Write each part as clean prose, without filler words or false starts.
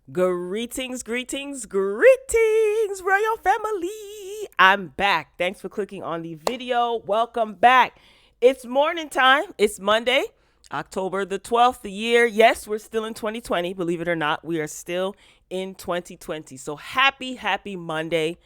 Greetings, royal family. I'm back. Thanks for clicking on the video. Welcome back. It's morning time. It's Monday, October the 12th, the year. Yes, we're still in 2020. Believe it or not, we are still in 2020. So happy Monday.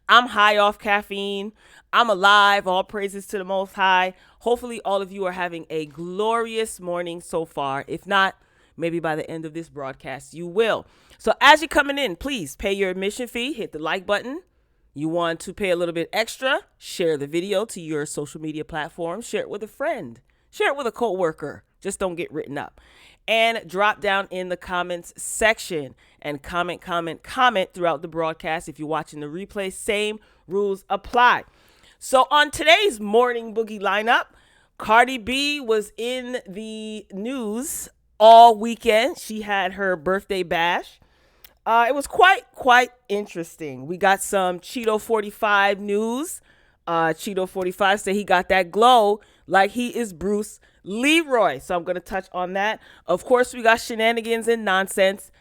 I'm high off caffeine. I'm alive. All praises to the Most High. Hopefully, all of you are having a glorious morning so far. If not, maybe by the end of this broadcast, you will. So as you're coming in, please pay your admission fee, hit the like button. You want to pay a little bit extra, share the video to your social media platform, share it with a friend, share it with a coworker. Just don't get written up. And drop down in the comments section and comment throughout the broadcast. If you're watching the replay, same rules apply. So on today's Morning Boogie lineup, Cardi B was in the news all weekend. She had her birthday bash. It was quite interesting. We got some Cheeto-45 news. Cheeto45 said he got that glow like he is Bruce Leroy. So I'm going to touch on that. Of course, we got shenanigans and nonsense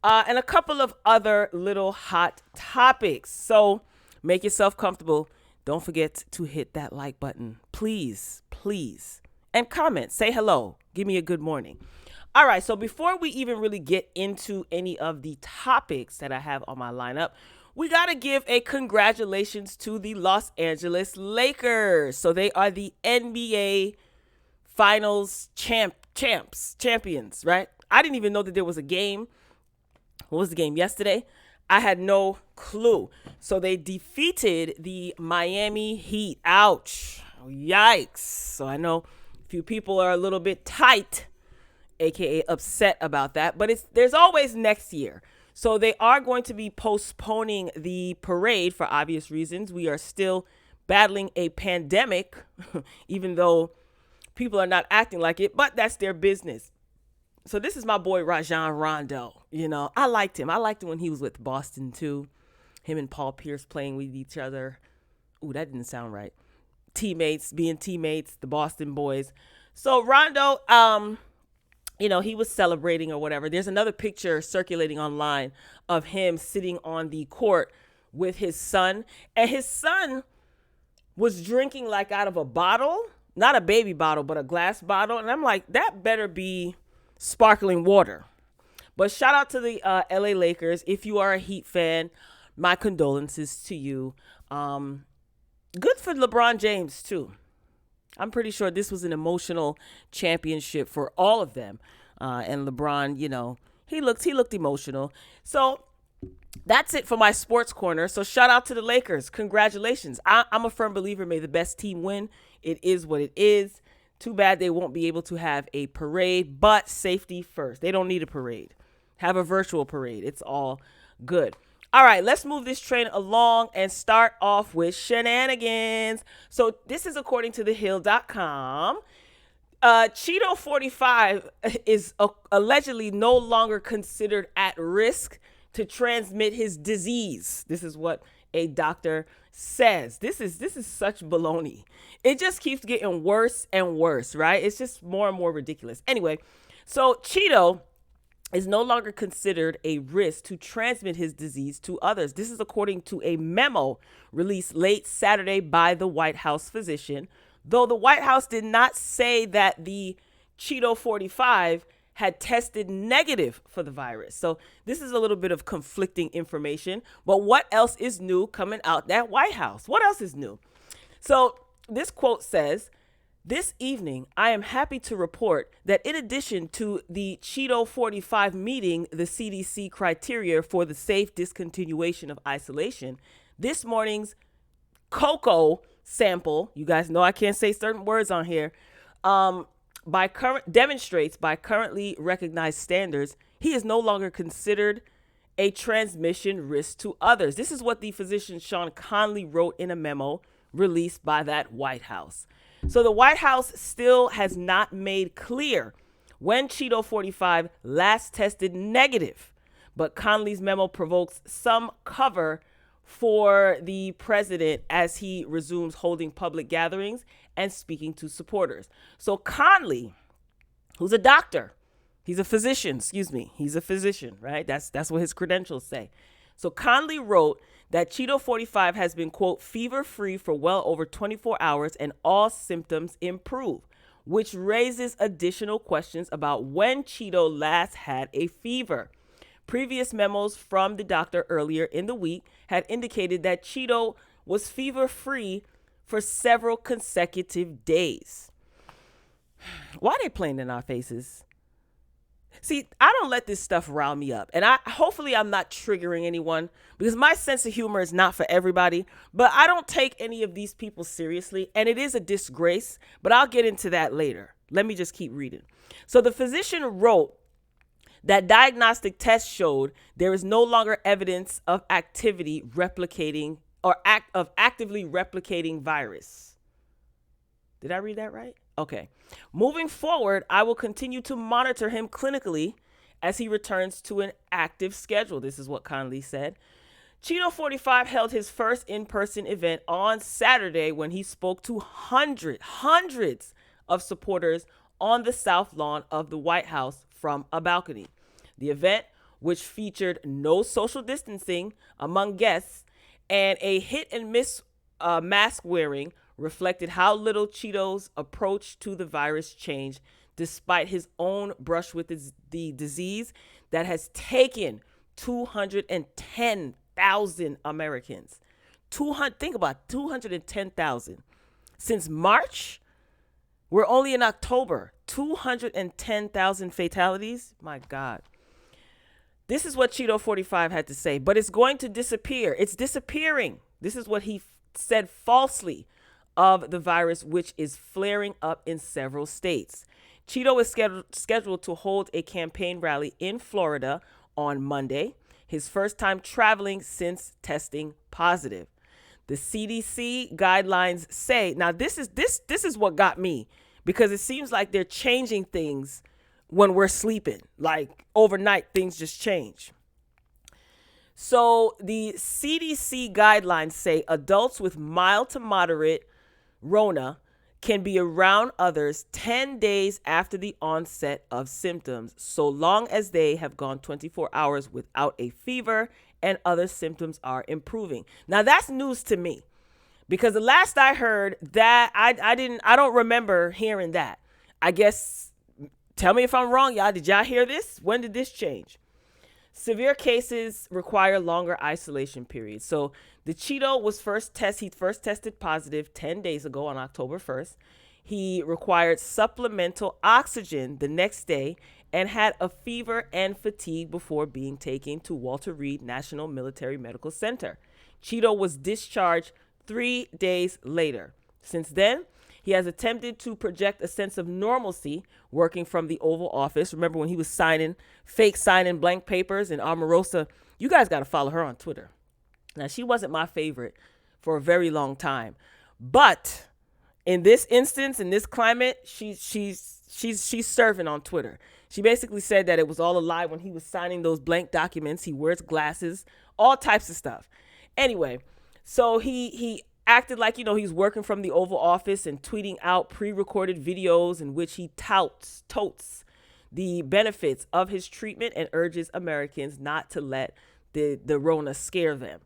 and a couple of other little hot topics. So make yourself comfortable. Don't forget to hit that like button. Please. And comment. Say hello. Give me a good morning. All right, so before we even really get into any of the topics that I have on my lineup, we got to give a congratulations to the Los Angeles Lakers. So they are the NBA Finals champions, right? I didn't even know that there was a game. What was the game yesterday? I had no clue. So they defeated the Miami Heat. Ouch. Yikes. So I know a few people are a little bit tight, aka upset about that, but there's always next year. So they are going to be postponing the parade for obvious reasons. We are still battling a pandemic, even though people are not acting like it, but that's their business. So this is my boy Rajon Rondo. You know, I liked him. I liked him when he was with Boston too. Him and Paul Pierce playing with each other. Ooh, that didn't sound right. Being teammates, the Boston boys. So Rondo, he was celebrating or whatever. There's another picture circulating online of him sitting on the court with his son. And his son was drinking like out of a bottle, not a baby bottle, but a glass bottle. And I'm like, that better be sparkling water. But shout out to the LA Lakers. If you are a Heat fan, my condolences to you. Good for LeBron James, too. I'm pretty sure this was an emotional championship for all of them. And LeBron, he looked emotional. So that's it for my sports corner. So shout out to the Lakers. Congratulations. I'm a firm believer. May the best team win. It is what it is. Too bad they won't be able to have a parade, but safety first. They don't need a parade. Have a virtual parade. It's all good. All right, let's move this train along and start off with shenanigans. So this is according to thehill.com. Cheeto45 is allegedly no longer considered at risk to transmit his disease. This is what a doctor says. This is such baloney. It just keeps getting worse and worse, right? It's just more and more ridiculous. Anyway, so Cheeto is no longer considered a risk to transmit his disease to others. This is according to a memo released late Saturday by the White House physician, though the White House did not say that the Cheeto45 had tested negative for the virus. So this is a little bit of conflicting information. But what else is new coming out that White House? What else is new? So this quote says, "This evening, I am happy to report that in addition to the Cheeto45 meeting the CDC criteria for the safe discontinuation of isolation, this morning's cocoa sample," you guys know I can't say certain words on here, demonstrates by currently recognized standards, he is no longer considered a transmission risk to others. This is what the physician Sean Conley wrote in a memo released by that White House. So the White House still has not made clear when Cheeto45 last tested negative, but Conley's memo provokes some cover for the president as he resumes holding public gatherings and speaking to supporters. So Conley, who's a doctor, He's a physician, excuse me. He's a physician, right? That's what his credentials say. So Conley wrote that Cheeto45 has been, quote, fever-free for well over 24 hours and all symptoms improve, which raises additional questions about when Cheeto last had a fever. Previous memos from the doctor earlier in the week had indicated that Cheeto was fever-free for several consecutive days. Why are they playing in our faces? See, I don't let this stuff rile me up. And hopefully I'm not triggering anyone, because my sense of humor is not for everybody. But I don't take any of these people seriously, and it is a disgrace. But I'll get into that later. Let me just keep reading. So the physician wrote that diagnostic tests showed there is no longer evidence of actively replicating virus. Did I read that right? Okay. Moving forward, I will continue to monitor him clinically as he returns to an active schedule. This is what Conley said. Cheeto45 held his first in-person event on Saturday when he spoke to hundreds of supporters on the south lawn of the White House from a balcony. The event, which featured no social distancing among guests and a hit and miss mask wearing, reflected how little Cheeto's approach to the virus changed despite his own brush with the disease that has taken 210,000 Americans. Think about 210,000. Since March, we're only in October. 210,000 fatalities. My God. This is what Cheeto45 had to say, but it's going to disappear. It's disappearing. This is what he said falsely of the virus, which is flaring up in several states. Cheeto is scheduled to hold a campaign rally in Florida on Monday, his first time traveling since testing positive. The CDC guidelines say, now this is what got me, because it seems like they're changing things when we're sleeping. Like overnight, things just change. So the CDC guidelines say adults with mild to moderate RHONY can be around others 10 days after the onset of symptoms, so long as they have gone 24 hours without a fever and other symptoms are improving. Now that's news to me, because the last I heard that I don't remember hearing that. I guess, tell me if I'm wrong, y'all. Did y'all hear this? When did this change? Severe cases require longer isolation periods. So the Cheeto was first tested positive 10 days ago on October 1st. He required supplemental oxygen the next day and had a fever and fatigue before being taken to Walter Reed National Military Medical Center. Cheeto was discharged 3 days later. Since then, he has attempted to project a sense of normalcy working from the Oval Office. Remember when he was signing blank papers, and Omarosa, you guys got to follow her on Twitter. Now, she wasn't my favorite for a very long time, but in this instance, in this climate, she's serving on Twitter. She basically said that it was all a lie when he was signing those blank documents. He wears glasses, all types of stuff. Anyway, so he acted like, he's working from the Oval Office and tweeting out pre-recorded videos in which he totes the benefits of his treatment and urges Americans not to let the Rona scare them.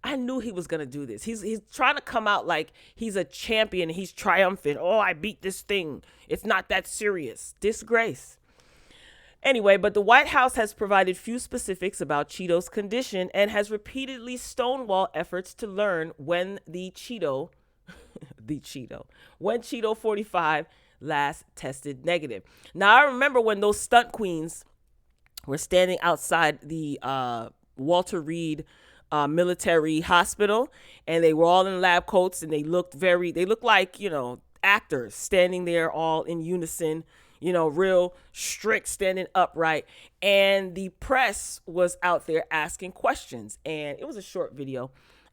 I knew he was going to do this. He's trying to come out like he's a champion. He's triumphant. Oh, I beat this thing. It's not that serious. Disgrace. Anyway, but the White House has provided few specifics about Cheeto's condition and has repeatedly stonewalled efforts to learn when Cheeto45 last tested negative. Now, I remember when those stunt queens were standing outside the Walter Reed military hospital, and they were all in lab coats, and they looked like, actors standing there all in unison, real strict, standing upright. And the press was out there asking questions, and it was a short video.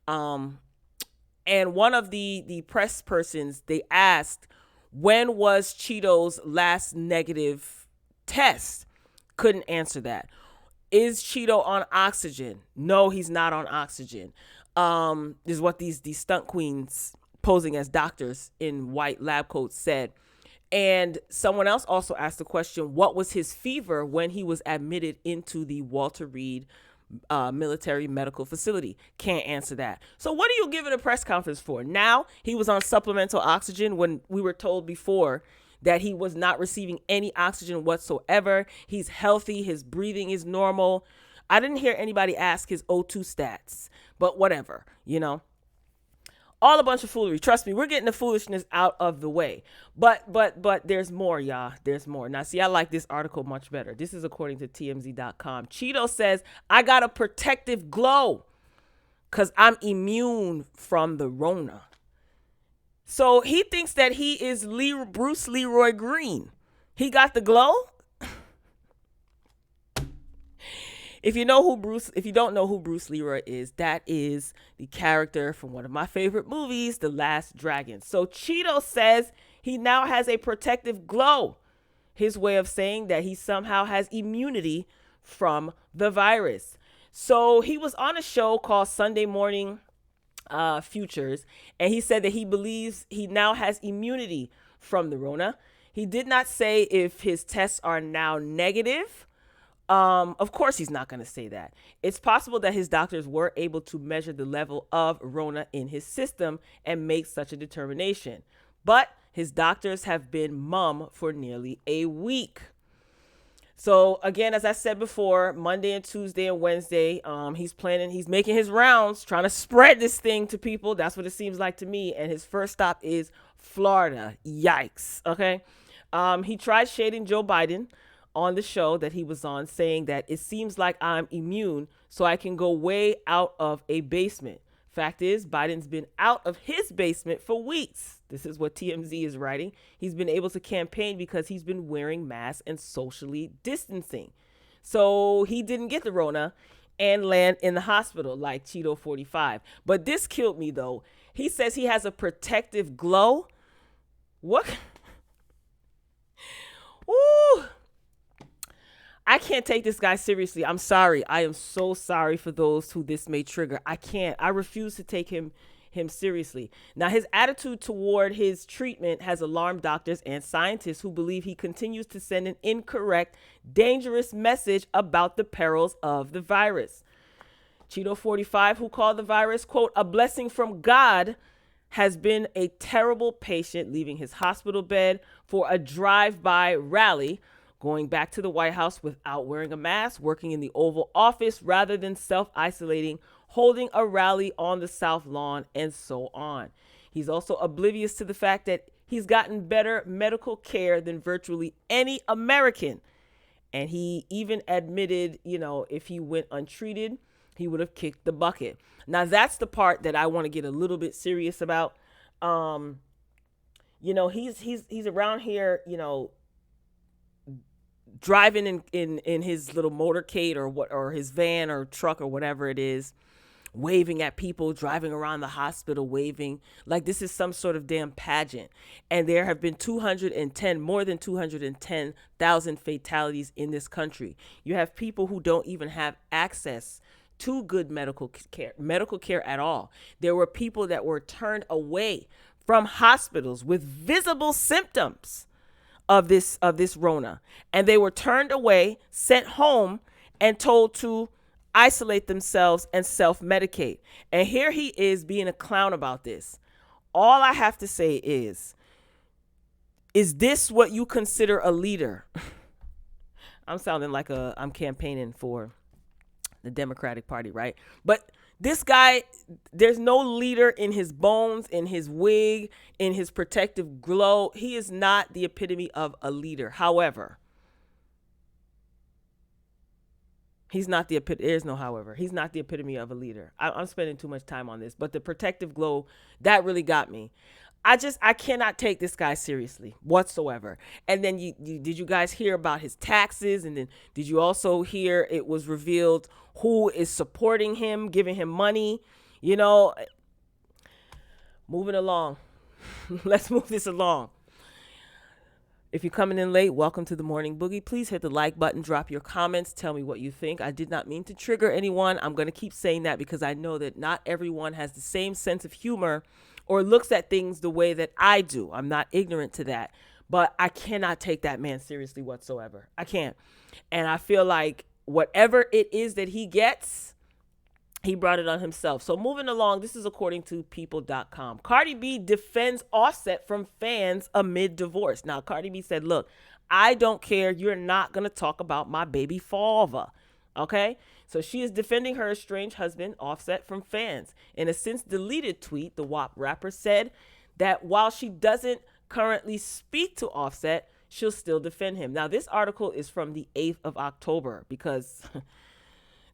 And one of the press persons, they asked, when was Cheeto's last negative test? Couldn't answer that. Is Cheeto on oxygen? No, he's not on oxygen. Is what these stunt queens posing as doctors in white lab coats said. And someone else also asked the question, what was his fever when he was admitted into the Walter Reed military medical facility? Can't answer that. So what are you giving a press conference for? Now he was on supplemental oxygen when we were told before that he was not receiving any oxygen whatsoever. He's healthy. His breathing is normal. I didn't hear anybody ask his O2 stats, but whatever, all a bunch of foolery. Trust me, we're getting the foolishness out of the way. But there's more, y'all. There's more. Now, see, I like this article much better. This is according to TMZ.com. Cheeto says, I got a protective glow because I'm immune from the Rona. So he thinks that he is Bruce Leroy Green. He got the glow. If you don't know who Bruce Leroy is, that is the character from one of my favorite movies, The Last Dragon. So Cheeto says he now has a protective glow. His way of saying that he somehow has immunity from the virus. So he was on a show called Sunday Morning Futures, and he said that he believes he now has immunity from the Rona. He did not say if his tests are now negative. Of course, he's not going to say that. It's possible that his doctors were able to measure the level of Rona in his system and make such a determination. But his doctors have been mum for nearly a week. So again, as I said before, Monday and Tuesday and Wednesday, he's making his rounds, trying to spread this thing to people. That's what it seems like to me. And his first stop is Florida. Yikes. Okay. He tried shading Joe Biden on the show that he was on, saying that it seems like I'm immune, so I can go way out of a basement. Fact is, Biden's been out of his basement for weeks. This is what TMZ is writing. He's been able to campaign because he's been wearing masks and socially distancing. So he didn't get the Rona and land in the hospital like Cheeto-45. But this killed me, though. He says he has a protective glow. What? Ooh. I can't take this guy seriously. I'm sorry. I am so sorry for those who this may trigger. I can't. I refuse to take him seriously. Now, his attitude toward his treatment has alarmed doctors and scientists who believe he continues to send an incorrect, dangerous message about the perils of the virus. Cheeto45, who called the virus, quote, a blessing from God, has been a terrible patient leaving his hospital bed for a drive-by rally, going back to the White House without wearing a mask, working in the Oval Office rather than self-isolating, holding a rally on the South Lawn, and so on. He's also oblivious to the fact that he's gotten better medical care than virtually any American. And he even admitted, if he went untreated, he would have kicked the bucket. Now, that's the part that I want to get a little bit serious about. He's around here, driving in his little motorcade or his van or truck or whatever it is, waving at people, driving around the hospital, waving like this is some sort of damn pageant. And there have been more than 210,000 fatalities in this country. You have people who don't even have access to good medical care at all. There were people that were turned away from hospitals with visible symptoms of this Rona, and they were turned away, sent home, and told to isolate themselves and self-medicate. And here he is being a clown about this. All I have to say is this what you consider a leader? I'm sounding like I'm campaigning for the Democratic Party, right? But this guy, there's no leader in his bones, in his wig, in his protective glow. He is not the epitome of a leader. However, he's not the epitome. There's no however. He's not the epitome of a leader. I'm spending too much time on this, but the protective glow, that really got me. I cannot take this guy seriously whatsoever. And then did you guys hear about his taxes? And then did you also hear it was revealed who is supporting him, giving him money? Moving along. Let's move this along. If you're coming in late, welcome to the Morning Boogie. Please hit the like button, drop your comments, tell me what you think. I did not mean to trigger anyone. I'm going to keep saying that because I know that not everyone has the same sense of humor or looks at things the way that I do. I'm not ignorant to that. but I cannot take that man seriously whatsoever. I can't. And I feel like whatever it is that he gets, he brought it on himself. So moving along, this is according to people.com. Cardi B defends Offset from fans amid divorce. Now, Cardi B said, look, I don't care. You're not going to talk about my baby father. Okay? So she is defending her estranged husband, Offset, from fans. In a since deleted tweet, the WAP rapper said that while she doesn't currently speak to Offset, she'll still defend him. Now, this article is from the 8th of October because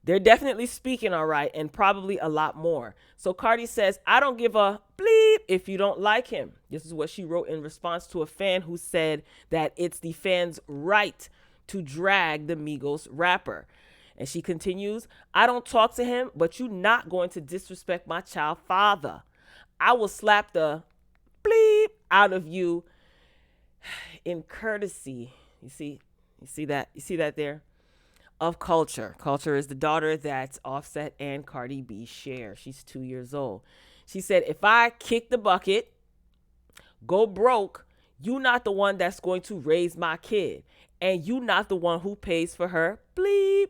they're definitely speaking all right, and probably a lot more. So Cardi says, I don't give a bleep if you don't like him. This is what she wrote in response to a fan who said that it's the fans' right to drag the Migos rapper. And she continues, I don't talk to him, but you're not going to disrespect my child father. I will slap the bleep out of you in courtesy. You see that there? Of Culture. Culture is the daughter that Offset and Cardi B share. She's 2 years old. She said, if I kick the bucket, go broke, you not the one that's going to raise my kid. And you not the one who pays for her. Bleep.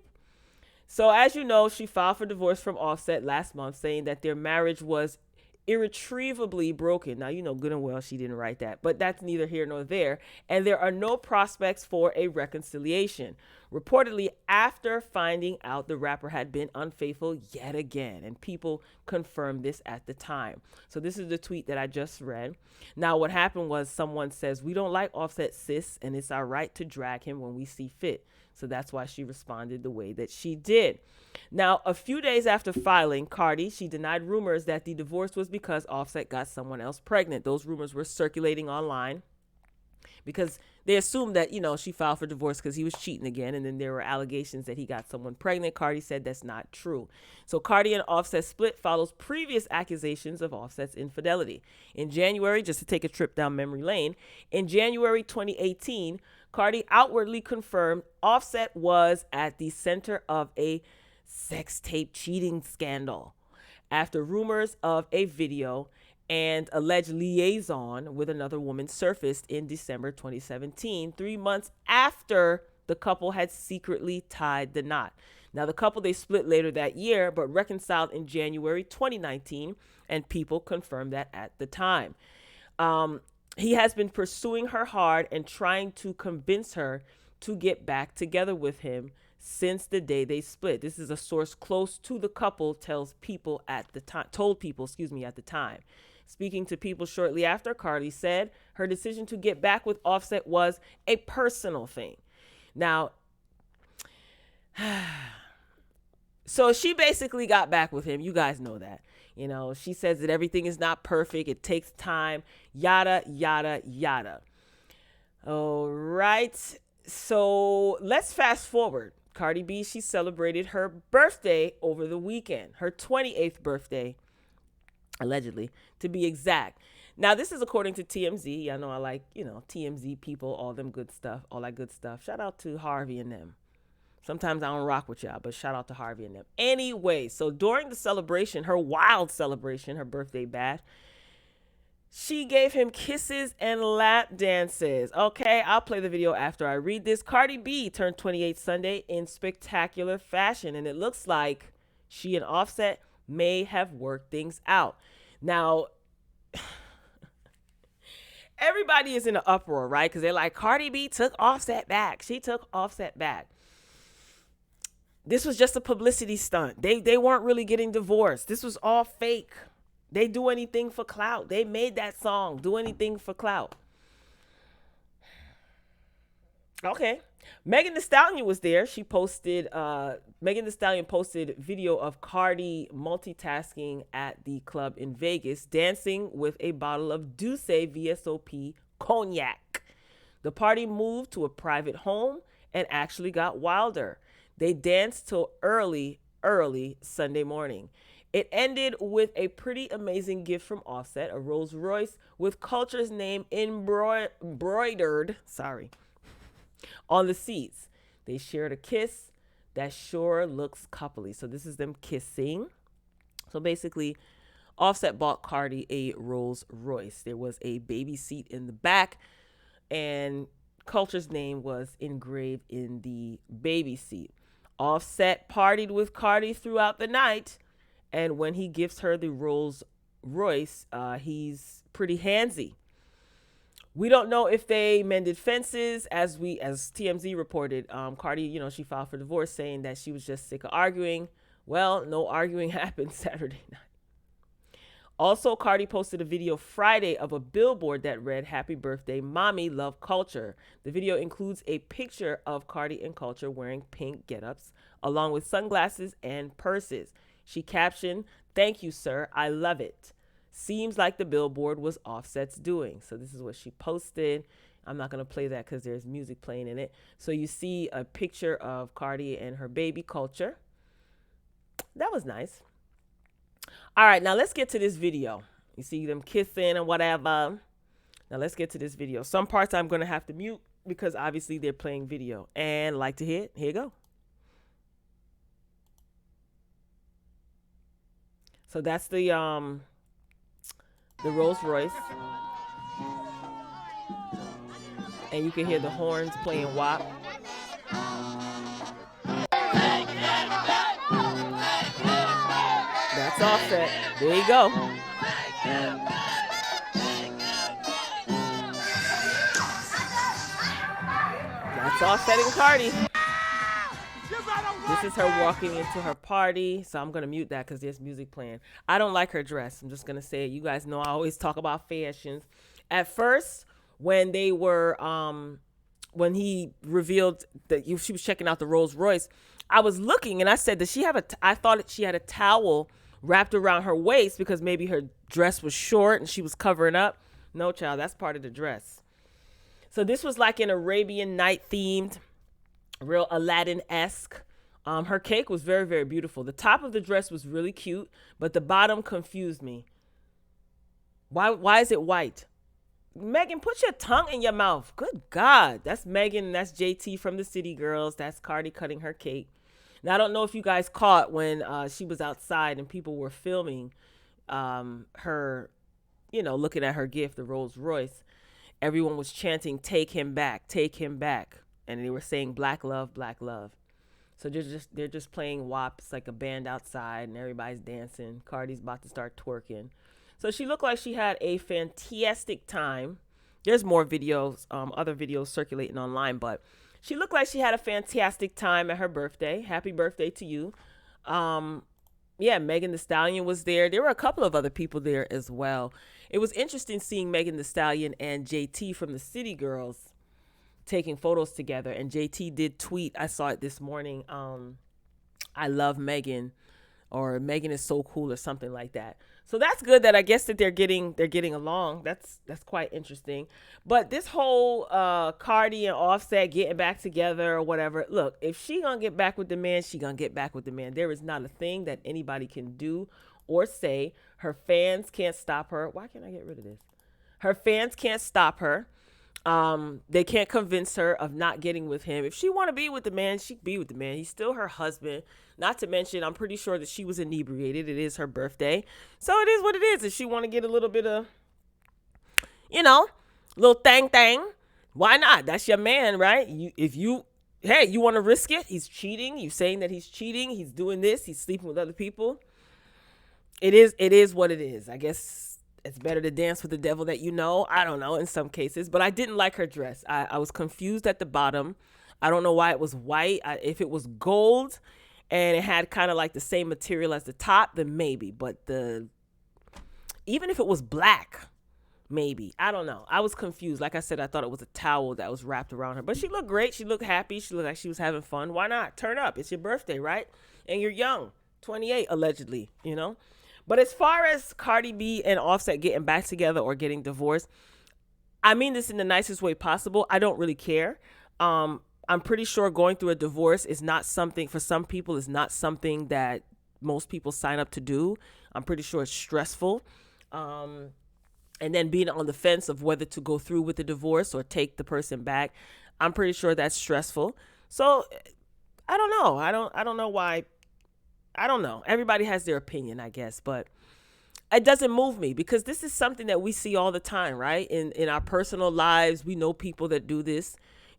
So as you know, she filed for divorce from Offset last month, saying that their marriage was irretrievably broken. Now, you know good and well she didn't write that, but that's neither here nor there. And there are no prospects for a reconciliation. Reportedly, after finding out the rapper had been unfaithful yet again, and people confirmed this at the time. So this is the tweet that I just read. Now, what happened was someone says, we don't like Offset, sis, and it's our right to drag him when we see fit. So that's why she responded the way that she did. Now, a few days after filing, Cardi, she denied rumors that the divorce was because Offset got someone else pregnant. Those rumors were circulating online because they assumed that, she filed for divorce because he was cheating again. And then there were allegations that he got someone pregnant. Cardi said that's not true. So Cardi and Offset split follows previous accusations of Offset's infidelity. In January, just to take a trip down memory lane, in January 2018, Cardi outwardly confirmed Offset was at the center of a sex tape cheating scandal after rumors of a video and alleged liaison with another woman surfaced in December 2017, 3 months after the couple had secretly tied the knot. Now, the couple, they split later that year, but reconciled in January 2019, and people confirmed that at the time. He has been pursuing her hard and trying to convince her to get back together with him since the day they split. This is a source close to the couple told people at the time. Speaking to people shortly after, Cardi said her decision to get back with Offset was a personal thing. Now, so she basically got back with him. You guys know that. She says that everything is not perfect. It takes time, yada, yada, yada. All right. So let's fast forward. Cardi B, she celebrated her birthday over the weekend, her 28th birthday, allegedly, to be exact. Now, this is according to TMZ. I know I like, TMZ people, all that good stuff. Shout out to Harvey and them. Sometimes I don't rock with y'all, but shout out to Harvey and them. Anyway, so during the celebration, her wild celebration, her birthday bash, she gave him kisses and lap dances. Okay, I'll play the video after I read this. Cardi B turned 28 Sunday in spectacular fashion, and it looks like she and Offset may have worked things out. Now, everybody is in an uproar, right? Because they're like, Cardi B took Offset back. She took Offset back. This was just a publicity stunt. They weren't really getting divorced. This was all fake. They do anything for clout. They made that song, do anything for clout. Okay. Megan Thee Stallion was there. She posted, Megan Thee Stallion posted video of Cardi multitasking at the club in Vegas, dancing with a bottle of Douce VSOP cognac. The party moved to a private home and actually got wilder. They danced till early Sunday morning. It ended with a pretty amazing gift from Offset, a Rolls Royce with Culture's name embroidered, on the seats. They shared a kiss that sure looks coupley. So this is them kissing. So basically, Offset bought Cardi a Rolls Royce. There was a baby seat in the back. and Culture's name was engraved in the baby seat. Offset partied with Cardi throughout the night, and when he gives her the Rolls Royce, he's pretty handsy. We don't know if they mended fences, as TMZ reported. Cardi, she filed for divorce, saying that she was just sick of arguing. Well, no arguing happened Saturday night. Also, Cardi posted a video Friday of a billboard that read, "Happy birthday, mommy, love Culture." The video includes a picture of Cardi and Culture wearing pink getups, along with sunglasses and purses. She captioned, "Thank you, sir. I love it. Seems like the billboard was Offset's doing." So this is what she posted. I'm not going to play that because there's music playing in it. So you see a picture of Cardi and her baby Culture. That was nice. All right, now let's get to this video. You see them kissing and whatever. Now let's get to this video. Some parts I'm going to have to mute because obviously they're playing video. And like to hear it? Here you go. So that's the Rolls Royce. And you can hear the horns playing WAP. That's Offset. There you go. That's Offset and Cardi. This is her walking into her party. So I'm going to mute that because there's music playing. I don't like her dress. I'm just going to say it. You guys know I always talk about fashions. At first, when they were, when he revealed that she was checking out the Rolls Royce, I was looking and I said, does she have I thought she had a towel wrapped around her waist because maybe her dress was short and she was covering up. No, child, that's part of the dress. So this was like an Arabian Night themed, real Aladdin-esque. Her cake was very, very beautiful. The top of the dress was really cute, but the bottom confused me. Why is it white? Megan, put your tongue in your mouth. Good God. That's Megan. That's JT from the City Girls. That's Cardi cutting her cake. Now, I don't know if you guys caught when she was outside and people were filming her, looking at her gift, the Rolls Royce. Everyone was chanting, "Take him back, take him back." And they were saying, "Black love, black love." So they're just playing WAP. It's like a band outside and everybody's dancing. Cardi's about to start twerking. So she looked like she had a fantastic time. There's more videos, other videos circulating online, but she looked like she had a fantastic time at her birthday. Happy birthday to you. Yeah, Megan Thee Stallion was there. There were a couple of other people there as well. It was interesting seeing Megan Thee Stallion and JT from the City Girls taking photos together. And JT did tweet, I saw it this morning, "I love Megan," or "Megan is so cool," or something like that. So that's good that I guess that they're getting along. That's quite interesting. But this whole Cardi and Offset getting back together or whatever, look, if she gonna get back with the man, she gonna get back with the man. There is not a thing that anybody can do or say. Her fans can't stop her. Why can't I get rid of this? Her fans can't stop her. They can't convince her of not getting with him. If she want to be with the man, she be with the man. He's still her husband. Not to mention, I'm pretty sure that she was inebriated. It is her birthday. So it is what it is. If she want to get a little bit of, little thang, why not? That's your man, right? You want to risk it? He's cheating. You saying that he's cheating. He's doing this. He's sleeping with other people. It is what it is. I guess it's better to dance with the devil that you know. I don't know in some cases, but I didn't like her dress. I was confused at the bottom. I don't know why it was white. If it was gold and it had kind of like the same material as the top, then maybe. But even if it was black, maybe. I don't know. I was confused. Like I said, I thought it was a towel that was wrapped around her. But she looked great. She looked happy. She looked like she was having fun. Why not? Turn up. It's your birthday, right? And you're young. 28, allegedly, But as far as Cardi B and Offset getting back together or getting divorced, I mean this in the nicest way possible. I don't really care. I'm pretty sure going through a divorce is not something, for some people, is not something that most people sign up to do. I'm pretty sure it's stressful. And then being on the fence of whether to go through with the divorce or take the person back, I'm pretty sure that's stressful. So I don't know. I don't know why. I don't know. Everybody has their opinion, I guess. But it doesn't move me because this is something that we see all the time, right? In our personal lives, we know people that do this.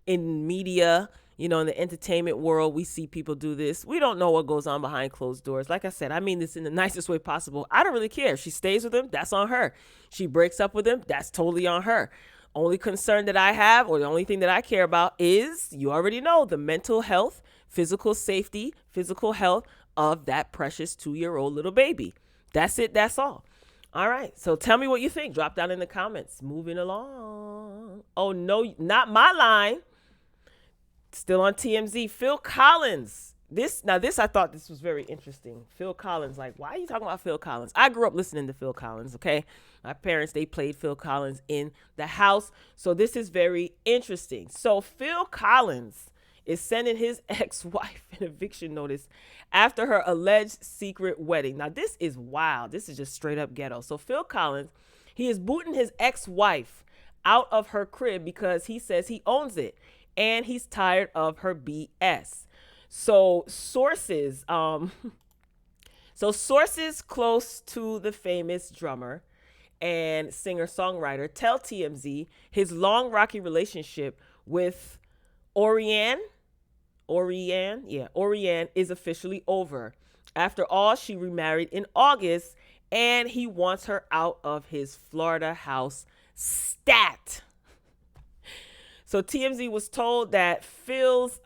In media, in the entertainment world, we see people do this. We don't know what goes on behind closed doors. Like I said, I mean this in the nicest way possible. I don't really care. If she stays with him, that's on her. She breaks up with him, that's totally on her. Only concern that I have, or the only thing that I care about, is, you already know, the mental health, physical safety, physical health of that precious 2-year-old little baby. That's it. That's all. All right. So tell me what you think. Drop down in the comments. Moving along. Oh, no, not my line. Still on TMZ. Phil Collins. This I thought this was very interesting. Phil Collins, like, why are you talking about Phil Collins? I grew up listening to Phil Collins, okay? My parents, they played Phil Collins in the house. So this is very interesting. So Phil Collins is sending his ex-wife an eviction notice after her alleged secret wedding. Now, this is wild. This is just straight up ghetto. So Phil Collins, he is booting his ex-wife out of her crib because he says he owns it and he's tired of her BS. So sources close to the famous drummer and singer-songwriter tell TMZ his long rocky relationship with Orianne is officially over. After all, she remarried in August and he wants her out of his Florida house stat. So TMZ was told that Phil's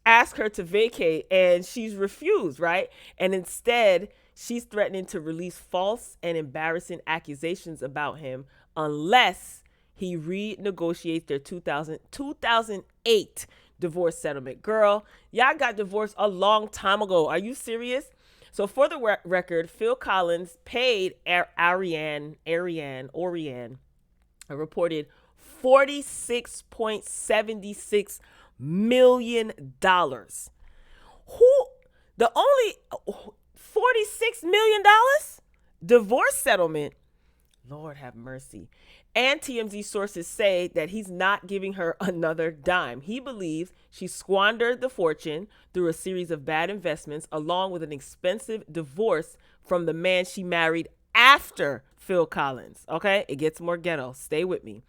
asked her to vacate and she's refused, right? And instead, she's threatening to release false and embarrassing accusations about him unless he renegotiates their 2008 divorce settlement. Girl, y'all got divorced a long time ago. Are you serious? So for the record, Phil Collins paid Orianne a reported $46.76 million. Who? The only $46 million divorce settlement? Lord have mercy. And TMZ sources say that he's not giving her another dime. He believes she squandered the fortune through a series of bad investments, along with an expensive divorce from the man she married after Phil Collins. Okay, it gets more ghetto. Stay with me.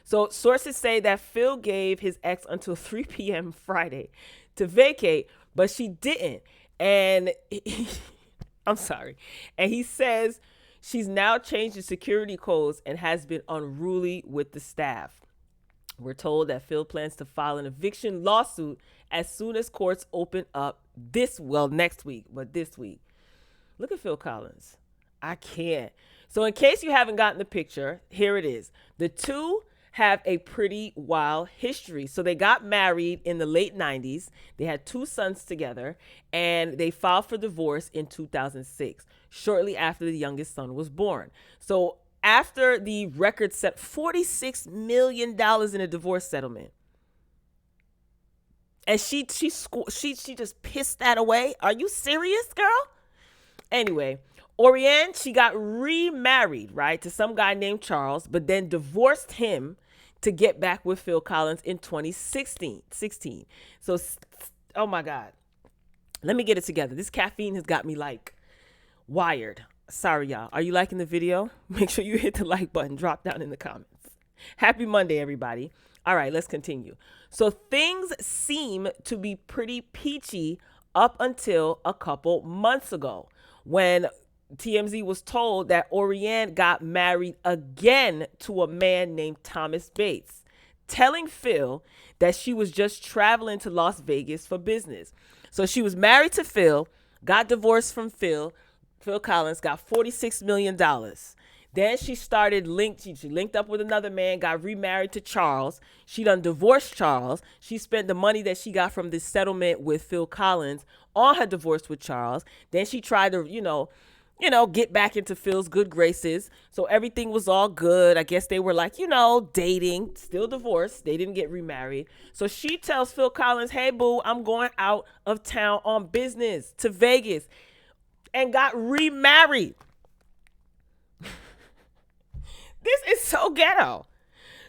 So sources say that Phil gave his ex until 3 p.m. Friday to vacate, but she didn't. And I'm sorry. And he says she's now changed the security codes and has been unruly with the staff. We're told that Phil plans to file an eviction lawsuit as soon as courts open up next week, but this week. Look at Phil Collins. I can't. So in case you haven't gotten the picture, here it is. The two have a pretty wild history. So they got married in the late 90s. They had 2 sons together, and they filed for divorce in 2006, shortly after the youngest son was born. So after the record set $46 million in a divorce settlement, and she just pissed that away. Are you serious, girl? Anyway, Orianne, she got remarried, right, to some guy named Charles, but then divorced him to get back with Phil Collins in 2016. So, oh my God. Let me get it together. This caffeine has got me like wired. Sorry, y'all. Are you liking the video? Make sure you hit the like button. Drop down in the comments. Happy Monday, everybody. All right, let's continue. So things seem to be pretty peachy up until a couple months ago when TMZ was told that Orianne got married again to a man named Thomas Bates, telling Phil that she was just traveling to Las Vegas for business. So she was married to Phil, got divorced from Phil Collins, got $46 million. Then she linked up with another man, got remarried to Charles. She done divorced Charles. She spent the money that she got from this settlement with Phil Collins on her divorce with Charles. Then she tried to, get back into Phil's good graces. So everything was all good. I guess they were like, dating, still divorced. They didn't get remarried. So she tells Phil Collins, hey, boo, I'm going out of town on business to Vegas, and got remarried. This is so ghetto.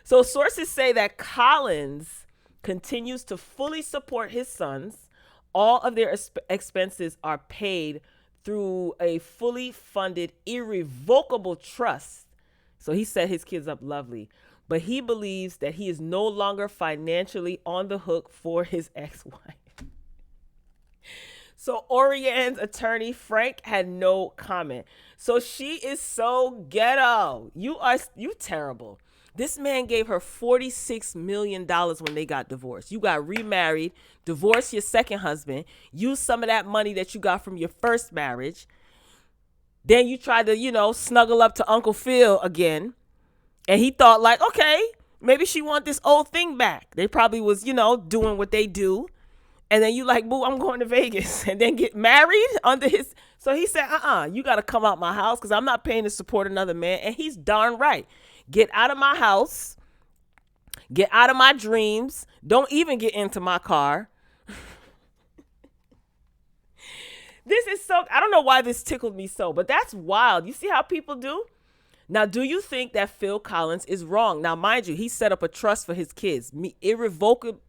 So sources say that Collins continues to fully support his sons. All of their expenses are paid through a fully funded, irrevocable trust. So he set his kids up lovely. But he believes that he is no longer financially on the hook for his ex-wife. So Orianne's attorney, Frank, had no comment. So she is so ghetto. You terrible. This man gave her $46 million when they got divorced. You got remarried, divorced your second husband, used some of that money that you got from your first marriage. Then you tried to, snuggle up to Uncle Phil again. And he thought like, okay, maybe she want this old thing back. They probably was, doing what they do. And then you like, boo, I'm going to Vegas. And then get married under his. So he said, you got to come out my house because I'm not paying to support another man. And he's darn right. Get out of my house. Get out of my dreams. Don't even get into my car. This is so, I don't know why this tickled me so, but that's wild. You see how people do? Now, do you think that Phil Collins is wrong? Now, mind you, he set up a trust for his kids. Irrevocable,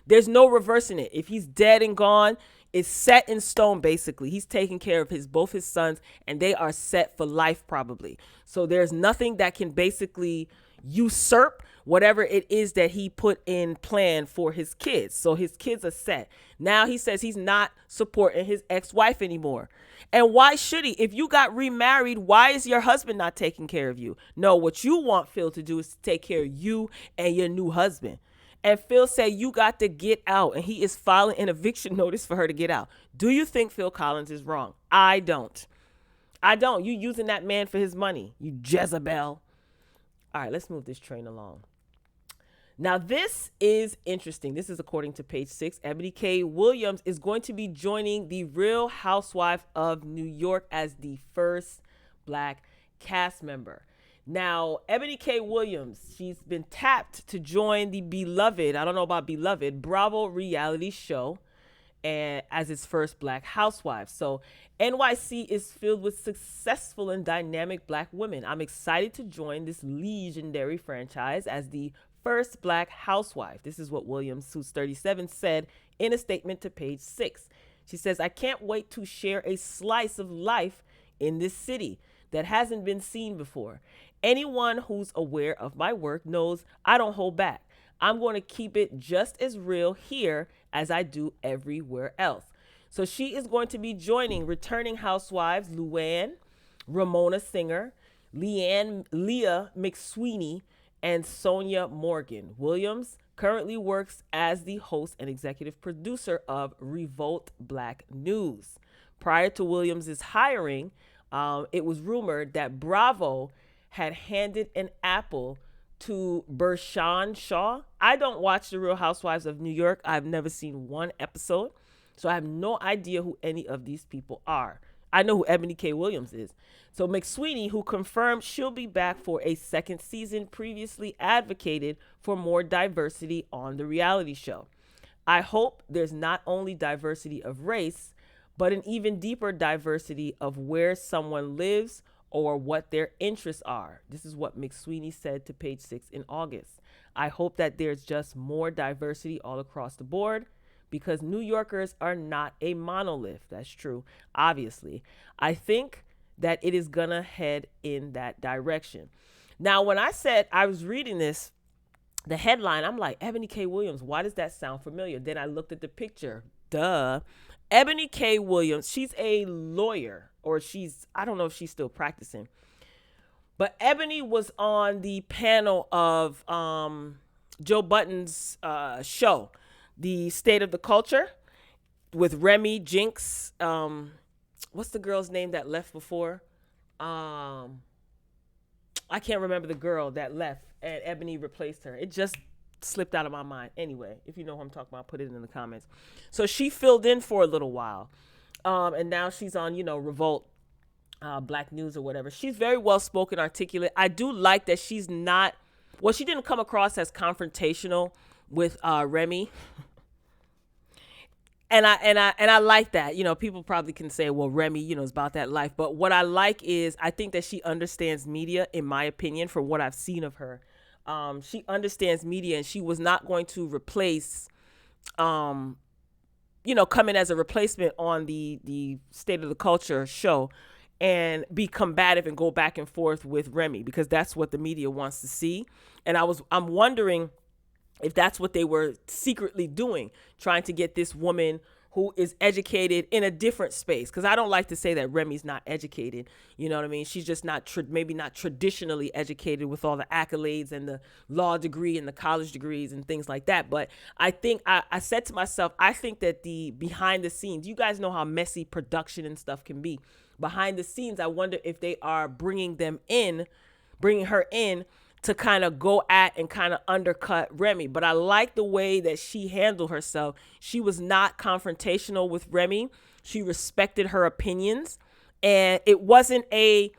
there's no reversing it. If he's dead and gone, it's set in stone, basically. He's taking care of both his sons, and they are set for life, probably. So there's nothing that can basically usurp whatever it is that he put in plan for his kids. So his kids are set. Now he says he's not supporting his ex-wife anymore. And why should he? If you got remarried, why is your husband not taking care of you? No, what you want Phil to do is to take care of you and your new husband. And Phil said you got to get out, and he is filing an eviction notice for her to get out. Do you think Phil Collins is wrong? I don't. You using that man for his money, you Jezebel. All right, let's move this train along. Now, this is interesting. This is according to page 6. Ebony K Williams is going to be joining the Real Housewives of New York as the first Black cast member. Now, Ebony K Williams, she's been tapped to join the beloved, I don't know about beloved, Bravo reality show and as its first Black housewife. So NYC is filled with successful and dynamic Black women. I'm excited to join this legendary franchise as the first Black housewife. This is what Williams, who's 37, said in a statement to page 6. She says, I can't wait to share a slice of life in this city that hasn't been seen before. Anyone who's aware of my work knows I don't hold back. I'm going to keep it just as real here as I do everywhere else. So she is going to be joining returning housewives Luann, Ramona Singer, Leah McSweeney, and Sonia Morgan. Williams currently works as the host and executive producer of Revolt Black News. Prior to Williams' hiring, it was rumored that Bravo had handed an apple to Bershawn Shaw. I don't watch The Real Housewives of New York. I've never seen one episode, so I have no idea who any of these people are. I know who Ebony K. Williams is. So McSweeney, who confirmed she'll be back for a second season, previously advocated for more diversity on the reality show. I hope there's not only diversity of race, but an even deeper diversity of where someone lives or what their interests are. This is what McSweeney said to page 6 in August. I hope that there's just more diversity all across the board because New Yorkers are not a monolith. That's true, obviously. I think that it is gonna head in that direction. Now, when I said I was reading this, the headline, I'm like, Ebony K. Williams, why does that sound familiar? Then I looked at the picture. Duh. Ebony K. Williams, she's a lawyer, or I don't know if she's still practicing. But Ebony was on the panel of Joe Budden's show, The State of the Culture, with Remy, Jinx. What's the girl's name that left before? I can't remember the girl that left, and Ebony replaced her. It just slipped out of my mind. Anyway, if you know who I'm talking about, put it in the comments. So she filled in for a little while. And now she's on, Revolt, Black News or whatever. She's very well-spoken, articulate. I do like that she's not, she didn't come across as confrontational with Remy. And I like that. People probably can say, well, Remy, is about that life. But what I like is I think that she understands media, in my opinion, from what I've seen of her. She understands media, and she was not going to replace come in as a replacement on the State of the Culture show and be combative and go back and forth with Remy, because that's what the media wants to see. And I'm wondering if that's what they were secretly doing, trying to get this woman who is educated in a different space. Because I don't like to say that Remy's not educated. You know what I mean? She's just not, maybe not traditionally educated with all the accolades and the law degree and the college degrees and things like that. But I think, I said to myself, I think that the behind the scenes, you guys know how messy production and stuff can be. Behind the scenes, I wonder if they are bringing her in to kind of go at and kind of undercut Remy. But I like the way that she handled herself. She was not confrontational with Remy. She respected her opinions. And it wasn't a,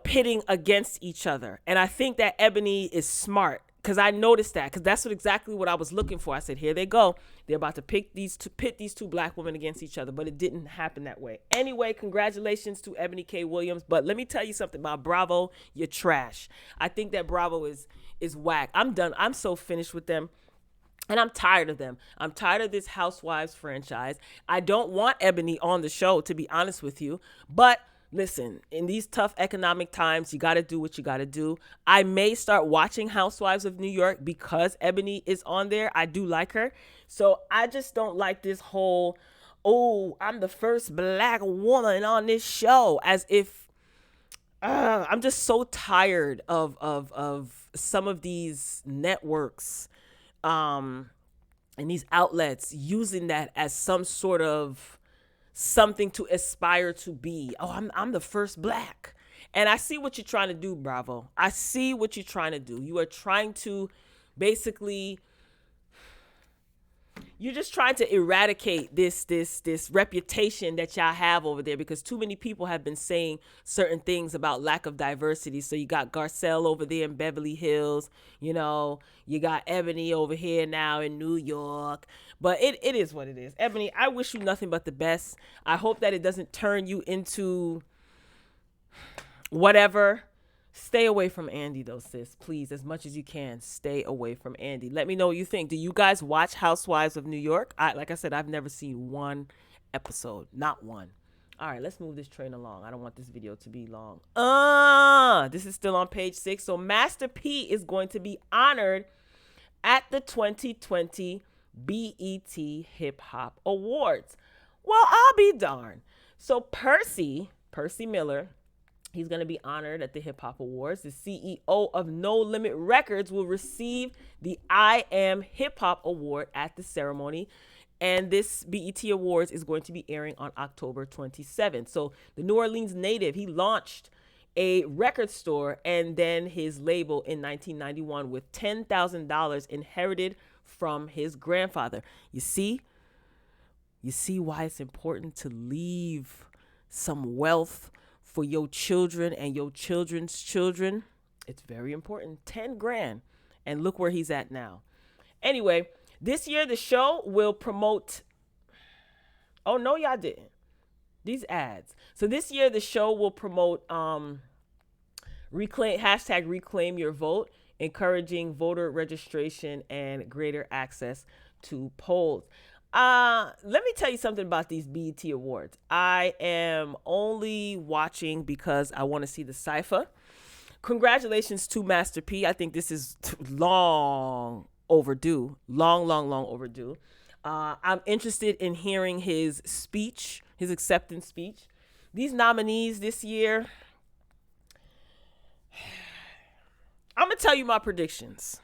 pitting against each other. And I think that Ebony is smart, because I noticed that, because that's exactly what I was looking for. I said, here they go. They're about to pit these two black women against each other, but it didn't happen that way. Anyway, congratulations to Ebony K Williams. But let me tell you something about Bravo. You're trash. I think that Bravo is whack. I'm done. I'm so finished with them. And I'm tired of them. I'm tired of this Housewives franchise. I don't want Ebony on the show, to be honest with you. But listen, in these tough economic times, you got to do what you got to do. I may start watching Housewives of New York because Ebony is on there. I do like her. So I just don't like this whole, oh, I'm the first black woman on this show, as if I'm just so tired of some of these networks and these outlets using that as some sort of something to aspire to be. Oh, I'm the first black. And I see what you're trying to do, Bravo. I see what you're trying to do. You are trying to basically, you're just trying to eradicate this reputation that y'all have over there, because too many people have been saying certain things about lack of diversity. So you got Garcelle over there in Beverly Hills, you got Ebony over here now in New York. But it is what it is. Ebony, I wish you nothing but the best. I hope that it doesn't turn you into whatever. Stay away from Andy, though, sis. Please, as much as you can, stay away from Andy. Let me know what you think. Do you guys watch Housewives of New York? Like I said, I've never seen one episode. Not one. All right, let's move this train along. I don't want this video to be long. This is still on page 6. So Master P is going to be honored at the 2020 BET Hip Hop Awards. Well, I'll be darned. So Percy Miller, he's going to be honored at the Hip Hop Awards. The CEO of No Limit Records will receive the I Am Hip Hop Award at the ceremony. And this BET Awards is going to be airing on October 27th. So the New Orleans native, he launched a record store and then his label in 1991 with $10,000 inherited from his grandfather. You see why it's important to leave some wealth for your children and your children's children. It's very important. 10 grand. And look where he's at now. Anyway, this year the show will promote, oh no, y'all didn't. These ads. So this year the show will promote reclaim your vote, encouraging voter registration and greater access to polls. Let me tell you something about these BET Awards. I am only watching because I want to see the cipher. Congratulations to Master P. I think this is long overdue. Long overdue. I'm interested in hearing his speech, his acceptance speech. These nominees this year, I'm going to tell you my predictions.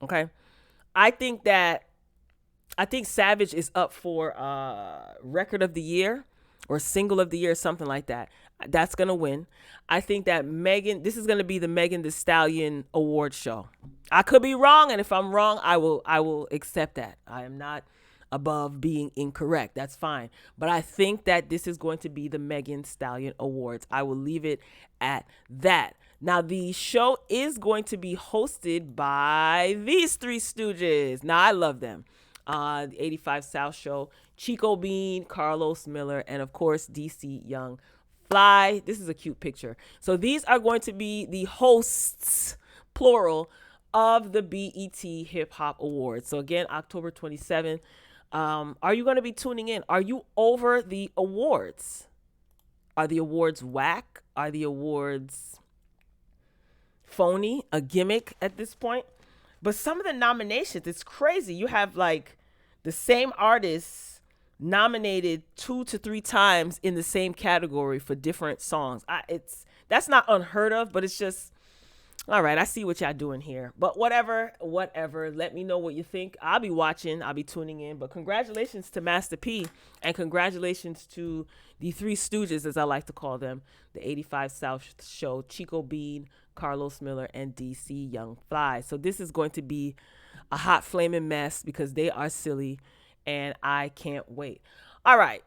Okay? I think Savage is up for record of the year or single of the year, something like that. That's going to win. I think that this is going to be the Megan Thee Stallion award show. I could be wrong, and if I'm wrong, I will accept that. I am not above being incorrect. That's fine. But I think that this is going to be the Megan Thee Stallion Awards. I will leave it at that. Now, the show is going to be hosted by these three stooges. Now, I love them. The 85 South Show, Chico Bean, Carlos Miller, and of course, DC Young Fly. This is a cute picture. So these are going to be the hosts, plural, of the BET Hip Hop Awards. So again, October 27th. Are you going to be tuning in? Are you over the awards? Are the awards whack? Are the awards phony, a gimmick at this point? But some of the nominations, it's crazy. You have like the same artists nominated 2 to 3 times in the same category for different songs. That's not unheard of, but it's just all right. I see what y'all doing here, but whatever. Let me know what you think. I'll be watching. I'll be tuning in. But congratulations to Master P, and congratulations to the Three Stooges, as I like to call them, the 85 South Show, Chico Bean, Carlos Miller, and DC Young Fly. So this is going to be a hot flaming mess because they are silly, and I can't wait. All right.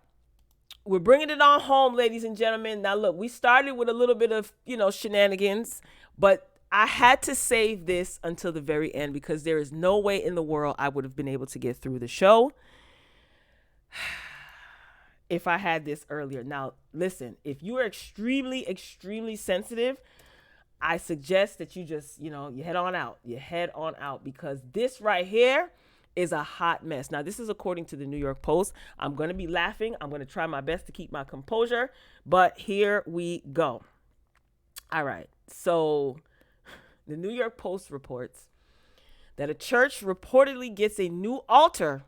We're bringing it on home, ladies and gentlemen. Now, look, we started with a little bit of, shenanigans, but I had to save this until the very end because there is no way in the world I would have been able to get through the show if I had this earlier. Now, listen, if you are extremely, extremely sensitive, I suggest that you just, you head on out. You head on out because this right here is a hot mess. Now, this is according to the New York Post. I'm going to be laughing. I'm going to try my best to keep my composure, but here we go. All right. So the New York Post reports that a church reportedly gets a new altar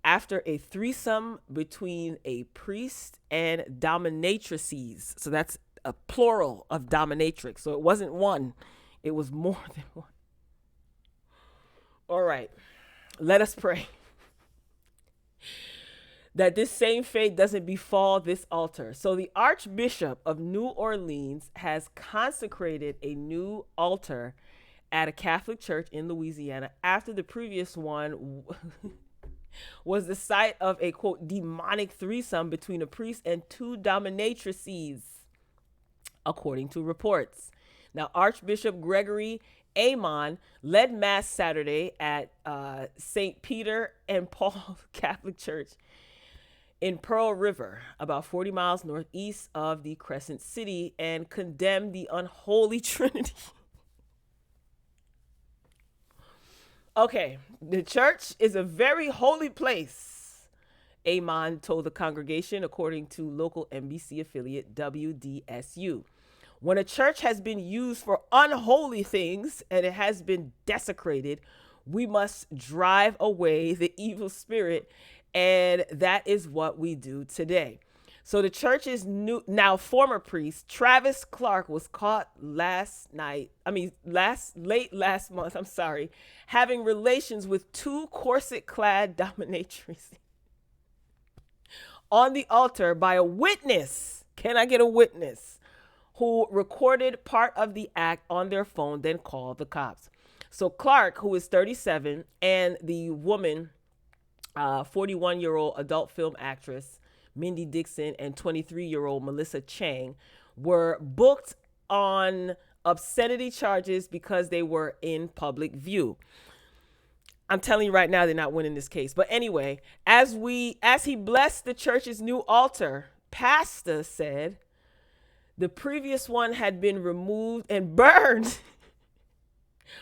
after a threesome between a priest and dominatrices. So that's a plural of dominatrix. So it wasn't one. It was more than one. All right. Let us pray that this same fate doesn't befall this altar. So the Archbishop of New Orleans has consecrated a new altar at a Catholic church in Louisiana after the previous one was the site of a, quote, demonic threesome between a priest and 2 dominatrices, according to reports. Now, Archbishop Gregory Amon led Mass Saturday at St. Peter and Paul Catholic Church in Pearl River, about 40 miles northeast of the Crescent City, and condemned the unholy trinity. Okay, the church is a very holy place, Amon told the congregation, according to local NBC affiliate WDSU. When a church has been used for unholy things and it has been desecrated, we must drive away the evil spirit, and that is what we do today. So the church's now former priest, Travis Clark, was caught late last month, having relations with 2 corset-clad dominatrixes on the altar by a witness. Can I get a witness? Who recorded part of the act on their phone, then called the cops. So Clark, who is 37, and the woman, 41-year-old adult film actress, Mindy Dixon, and 23-year-old Melissa Chang, were booked on obscenity charges because they were in public view. I'm telling you right now, they're not winning this case. But anyway, as he blessed the church's new altar, pastor said the previous one had been removed and burned,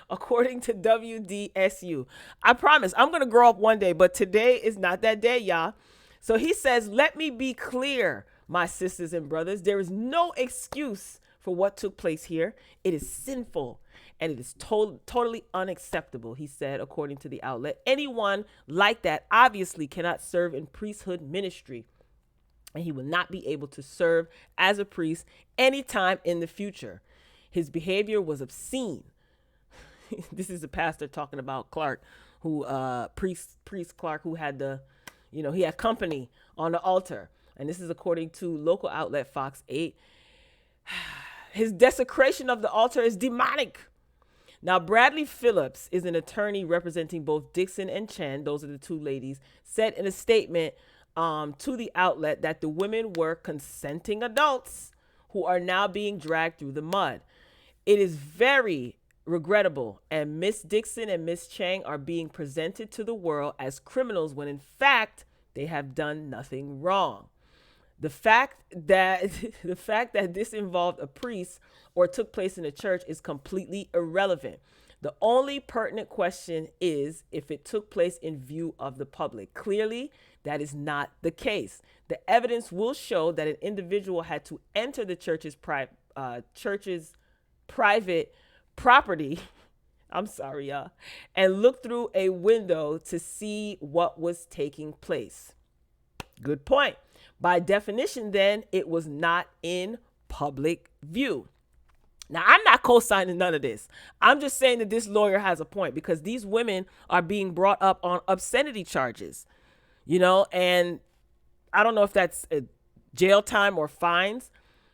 according to WDSU. I promise I'm going to grow up one day, but today is not that day, y'all. So he says, let me be clear, my sisters and brothers. There is no excuse for what took place here. It is sinful and it is totally unacceptable, he said, according to the outlet. Anyone like that obviously cannot serve in priesthood ministry, and he will not be able to serve as a priest anytime in the future. His behavior was obscene. This is a pastor talking about Clark, who priest Clark, who had he had company on the altar. And this is according to local outlet Fox 8. His desecration of the altar is demonic. Now, Bradley Phillips is an attorney representing both Dixon and Chen. Those are the 2 ladies. Said in a statement to the outlet that the women were consenting adults who are now being dragged through the mud. It is very regrettable, and Miss Dixon and Miss Chang are being presented to the world as criminals when in fact they have done nothing wrong. The fact that this involved a priest or took place in a church is completely irrelevant. The only pertinent question is if it took place in view of the public. Clearly, that is not the case. The evidence will show that an individual had to enter the church's private property. I'm sorry, y'all, and look through a window to see what was taking place. Good point. By definition, then, it was not in public view. Now, I'm not co-signing none of this. I'm just saying that this lawyer has a point because these women are being brought up on obscenity charges, and I don't know if that's jail time or fines,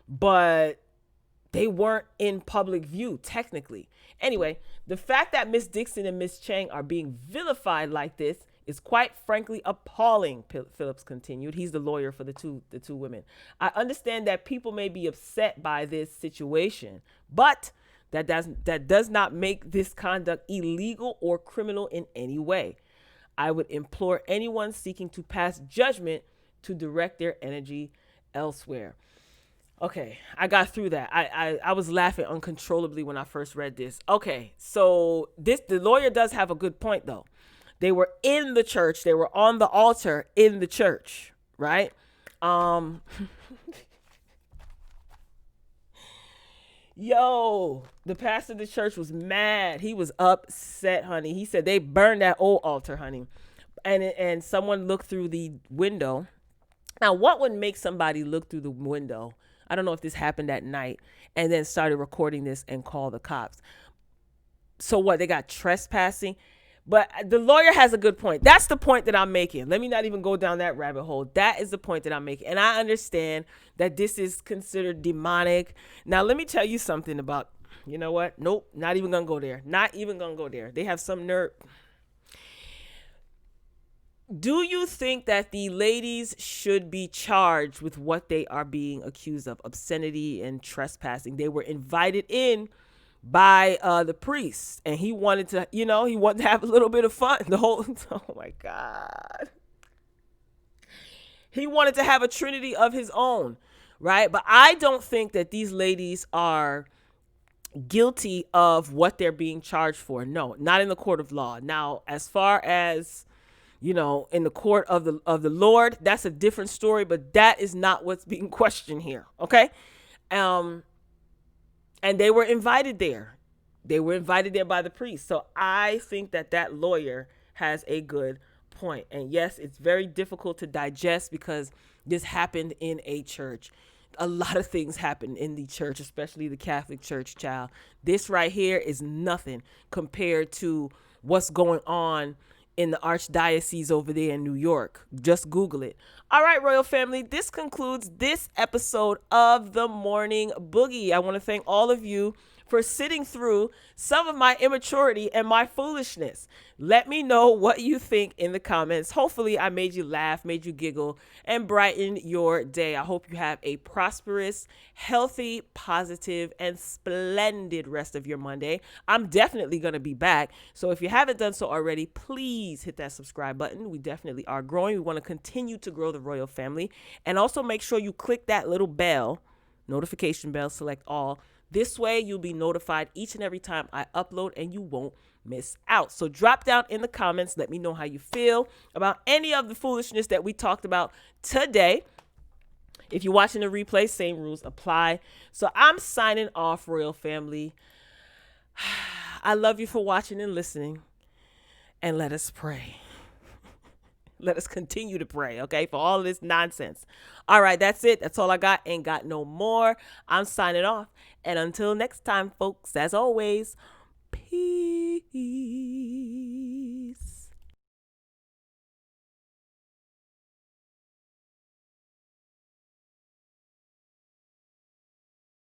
but they weren't in public view, technically. Anyway, the fact that Miss Dixon and Miss Chang are being vilified like this is quite frankly appalling, Phillips continued. He's the lawyer for the two women. I understand that people may be upset by this situation, but that does not make this conduct illegal or criminal in any way. I would implore anyone seeking to pass judgment to direct their energy elsewhere. Okay, I got through that. I was laughing uncontrollably when I first read this. Okay, so the lawyer does have a good point, though. They were in the church. They were on the altar in the church, right? Yo, the pastor of the church was mad. He was upset, honey. He said they burned that old altar, honey. And someone looked through the window. Now, what would make somebody look through the window? I don't know if this happened at night and then started recording this and call the cops. So what? They got trespassing. But the lawyer has a good point. That's the point that I'm making. Let me not even go down that rabbit hole. That is the point that I'm making. And I understand that this is considered demonic. Now, let me tell you something about, you know what? Nope, not even going to go there. Not even going to go there. They have some nerve. Do you think that the ladies should be charged with what they are being accused of? Obscenity and trespassing. They were invited in by the priest, and he wanted to, have a little bit of fun. Oh my God. He wanted to have a trinity of his own, right? But I don't think that these ladies are guilty of what they're being charged for. No, not in the court of law. Now, as far as, in the court of the Lord, that's a different story, but that is not what's being questioned here. Okay. And they were invited there. They were invited there by the priest. So I think that lawyer has a good point. And yes, it's very difficult to digest because this happened in a church. A lot of things happen in the church, especially the Catholic Church, child. This right here is nothing compared to what's going on in the archdiocese over there in New York. Just Google it. All right, Royal Family, this concludes this episode of The Morning Boogie. I want to thank all of you for sitting through some of my immaturity and my foolishness. Let me know what you think in the comments. Hopefully I made you laugh, made you giggle, and brighten your day. I hope you have a prosperous, healthy, positive, and splendid rest of your Monday. I'm definitely going to be back. So if you haven't done so already, please hit that subscribe button. We definitely are growing. We want to continue to grow the Royal Family. And also make sure you click that little bell, notification bell, select all. This way, you'll be notified each and every time I upload and you won't miss out. So drop down in the comments. Let me know how you feel about any of the foolishness that we talked about today. If you're watching the replay, same rules apply. So I'm signing off, Royal Family. I love you for watching and listening. And let us pray. Let us continue to pray, okay, for all this nonsense. All right, that's it. That's all I got. Ain't got no more. I'm signing off. And until next time, folks, as always, peace.